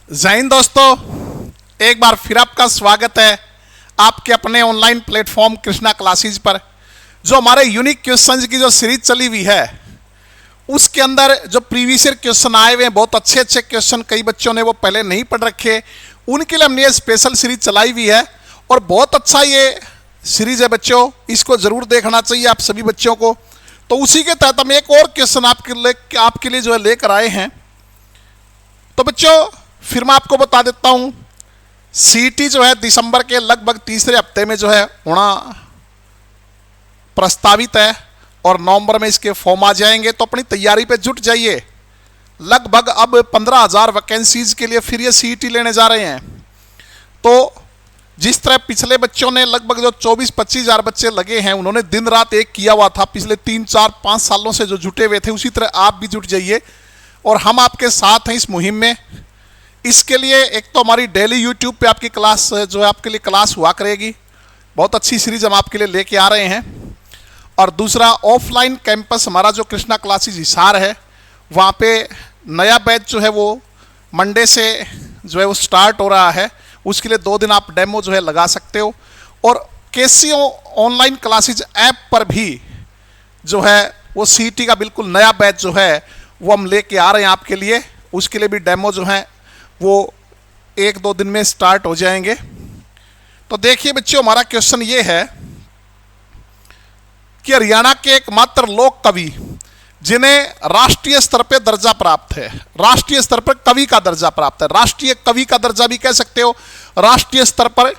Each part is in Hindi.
जय हिंद दोस्तों, एक बार फिर आपका स्वागत है आपके अपने ऑनलाइन प्लेटफॉर्म कृष्णा क्लासेज पर। जो हमारे यूनिक क्वेश्चंस की जो सीरीज चली हुई है उसके अंदर जो प्रीवियस ईयर क्वेश्चन आए हुए हैं, बहुत अच्छे अच्छे क्वेश्चन, कई बच्चों ने वो पहले नहीं पढ़ रखे, उनके लिए हमने ये स्पेशल सीरीज चलाई हुई है और बहुत अच्छा ये सीरीज है बच्चों, इसको ज़रूर देखना चाहिए आप सभी बच्चों को। तो उसी के तहत हम एक और क्वेश्चन आपके लिए जो है लेकर आए हैं। तो बच्चों फिर मैं आपको बता देता हूँ, सीईटी जो है दिसंबर के लगभग तीसरे हफ्ते में जो है होना प्रस्तावित है और नवंबर में इसके फॉर्म आ जाएंगे। तो अपनी तैयारी पे जुट जाइए। लगभग अब 15,000 वैकेंसीज के लिए फिर ये सीईटी लेने जा रहे हैं। तो जिस तरह पिछले बच्चों ने लगभग जो 24-25 हज़ार बच्चे लगे हैं, उन्होंने दिन रात एक किया हुआ था पिछले 3-4-5 सालों से जो जुटे हुए थे, उसी तरह आप भी जुट जाइए और हम आपके साथ हैं इस मुहिम में। इसके लिए एक तो हमारी डेली यूट्यूब पे आपकी क्लास जो है आपके लिए क्लास हुआ करेगी, बहुत अच्छी सीरीज हम आपके लिए लेके आ रहे हैं। और दूसरा ऑफलाइन कैंपस हमारा जो कृष्णा क्लासेज हिसार है, वहाँ पे नया बैच जो है वो मंडे से जो है वो स्टार्ट हो रहा है। उसके लिए 2 दिन आप डेमो जो है लगा सकते हो। और केसीओ ऑनलाइन क्लासेज ऐप पर भी जो है वो सीईटी का बिल्कुल नया बैच जो है वो हम लेके आ रहे हैं आपके लिए। उसके लिए भी डेमो जो है वो 1-2 दिन में स्टार्ट हो जाएंगे। तो देखिए बच्चों, हमारा क्वेश्चन ये है कि हरियाणा के एकमात्र लोक कवि जिन्हें राष्ट्रीय स्तर पर दर्जा प्राप्त है, राष्ट्रीय स्तर पर कवि का दर्जा प्राप्त है, राष्ट्रीय कवि का दर्जा भी कह सकते हो, राष्ट्रीय स्तर पर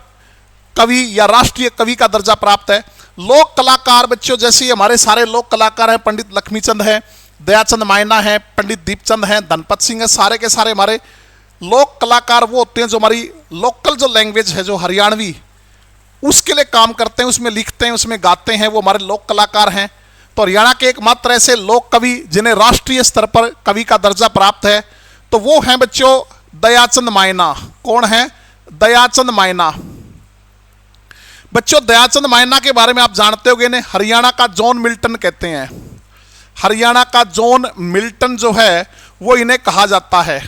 कवि या राष्ट्रीय कवि का दर्जा प्राप्त है। लोक कलाकार बच्चों जैसे हमारे सारे लोक कलाकार हैं, पंडित लक्ष्मीचंद हैं, दयाचंद मायना है, पंडित दीपचंद हैं, धनपत सिंह है, सारे के सारे हमारे लोक कलाकार वो होते हैं जो हमारी लोकल जो लैंग्वेज है जो हरियाणवी उसके लिए काम करते हैं, उसमें लिखते हैं, उसमें गाते हैं, वो हमारे लोक कलाकार हैं। तो हरियाणा के एकमात्र ऐसे लोक कवि जिन्हें राष्ट्रीय स्तर पर कवि का दर्जा प्राप्त है तो वो हैं बच्चों दयाचंद मायना। कौन है? दयाचंद मायना। बच्चों दयाचंद मायना के बारे में आप जानते होंगे, इन्हें हरियाणा का जॉन मिल्टन कहते हैं। हरियाणा का जॉन मिल्टन जो है वो इन्हें कहा जाता है।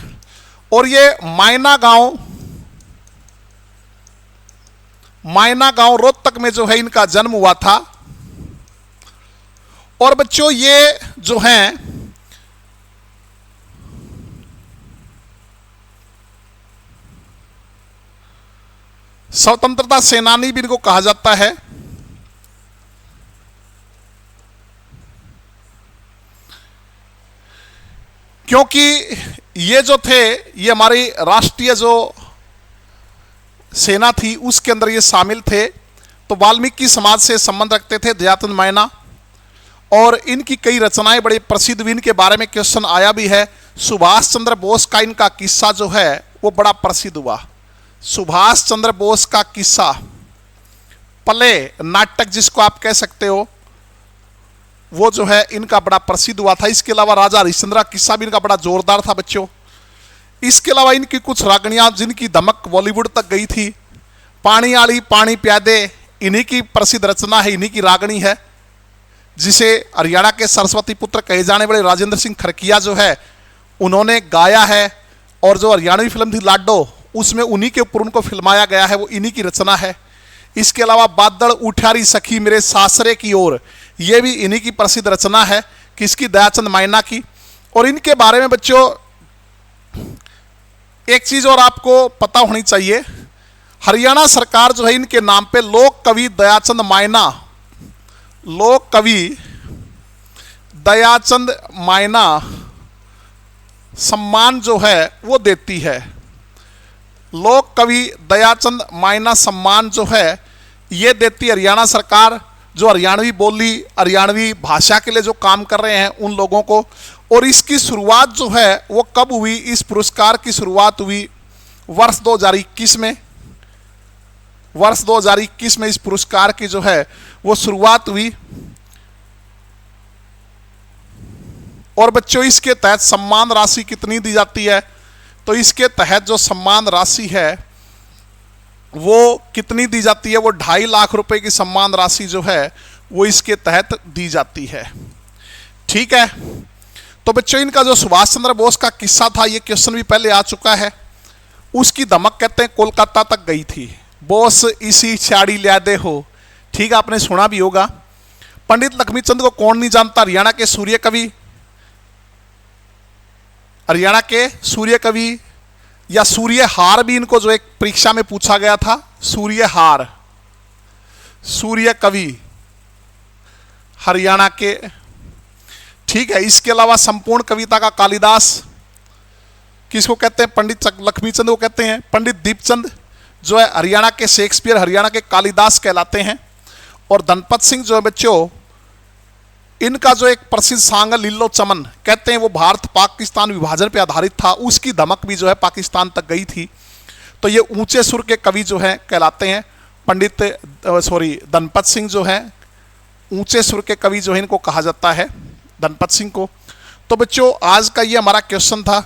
और ये मायना गांव रोहतक में जो है इनका जन्म हुआ था। और बच्चों ये जो हैं स्वतंत्रता सेनानी भी इनको कहा जाता है। क्योंकि ये जो थे ये हमारी राष्ट्रीय जो सेना थी उसके अंदर ये शामिल थे। तो वाल्मीकि समाज से संबंध रखते थे दयाचंद मायना और इनकी कई रचनाएं बड़ी प्रसिद्ध हुई। इनके बारे में क्वेश्चन आया भी है। सुभाष चंद्र बोस का इनका किस्सा जो है वो बड़ा प्रसिद्ध हुआ। सुभाष चंद्र बोस का किस्सा, पले नाटक जिसको आप कह सकते हो, वो जो है इनका बड़ा प्रसिद्ध हुआ था। इसके अलावा राजा हरिश्चंद्र का किस्सा भी इनका बड़ा जोरदार था बच्चों। इसके अलावा इनकी कुछ रागणियाँ जिनकी धमक बॉलीवुड तक गई थी, पानी आली पानी प्यादे, इन्हीं की प्रसिद्ध रचना है, इन्हीं की रागणी है, जिसे हरियाणा के सरस्वती पुत्र कहे जाने वाले राजेंद्र सिंह खरकिया जो है उन्होंने गाया है। और जो हरियाणवी फिल्म थी लाडो, उसमें उन्हीं के ऊपर उनको फिल्माया गया है, वो इन्हीं की रचना है। इसके अलावा बादल उठारी सखी मेरे सासरे की ओर, ये भी इन्हीं की प्रसिद्ध रचना है, किसकी? दयाचंद मायना की। और इनके बारे में बच्चों एक चीज और आपको पता होनी चाहिए, हरियाणा सरकार जो है इनके नाम पे लोक कवि दयाचंद मायना, लोक कवि दयाचंद मायना सम्मान जो है वो देती है। लोक कवि दयाचंद मायना सम्मान जो है ये देती हरियाणा सरकार, जो हरियाणवी बोली हरियाणवी भाषा के लिए जो काम कर रहे हैं उन लोगों को। और इसकी शुरुआत जो है वो कब हुई? इस पुरस्कार की शुरुआत हुई वर्ष 2021 में। वर्ष 2021 में इस पुरस्कार की जो है वो शुरुआत हुई। और बच्चों इसके तहत सम्मान राशि कितनी दी जाती है? तो इसके तहत जो सम्मान राशि है वो कितनी दी जाती है? वो 2.5 लाख रुपए की सम्मान राशि जो है वो इसके तहत दी जाती है। ठीक है, तो बच्चों इनका जो सुभाष चंद्र बोस का किस्सा था ये क्वेश्चन भी पहले आ चुका है उसकी धमक कहते हैं कोलकाता तक गई थी। बॉस इसी छाड़ी लिया दे हो, ठीक है, आपने सुना भी होगा। पंडित लक्ष्मीचंद को कौन नहीं जानता, हरियाणा के सूर्य कवि, हरियाणा के सूर्य कवि, या सूर्यहार भी इनको जो एक परीक्षा में पूछा गया था, सूर्यहार, सूर्य कवि हरियाणा के, ठीक है। इसके अलावा संपूर्ण कविता का कालिदास किसको कहते हैं, पंडित लक्ष्मीचंद को कहते हैं। पंडित दीपचंद जो है हरियाणा के शेक्सपियर, हरियाणा के कालिदास कहलाते हैं। और धनपत सिंह जो है बच्चों, इनका जो एक प्रसिद्ध सांग लीलो चमन कहते हैं वो भारत पाकिस्तान विभाजन पे आधारित था, उसकी धमक भी जो है पाकिस्तान तक गई थी। तो ये ऊंचे सुर के कवि जो है कहलाते हैं पंडित धनपत सिंह जो है ऊंचे सुर के कवि जो है इनको कहा जाता है, धनपत सिंह को। तो बच्चों आज का ये हमारा क्वेश्चन था।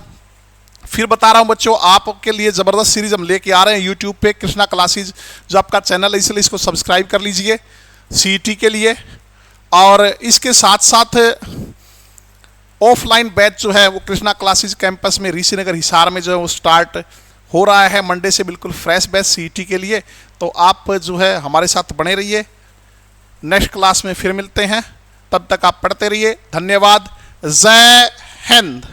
फिर बता रहा हूं बच्चों, आपके लिए ज़बरदस्त सीरीज हम लेके आ रहे हैं यूट्यूब पे, कृष्णा क्लासेज जो आपका चैनल है, इसलिए इसको सब्सक्राइब कर लीजिए सीईटी के लिए। और इसके साथ साथ ऑफलाइन बैच जो है वो कृष्णा क्लासेज कैंपस में ऋषिनगर हिसार में जो है वो स्टार्ट हो रहा है मंडे से, बिल्कुल फ्रेश बैच सीईटी के लिए। तो आप जो है हमारे साथ बने रहिए। नेक्स्ट क्लास में फिर मिलते हैं, तब तक आप पढ़ते रहिए। धन्यवाद। जय हिंद।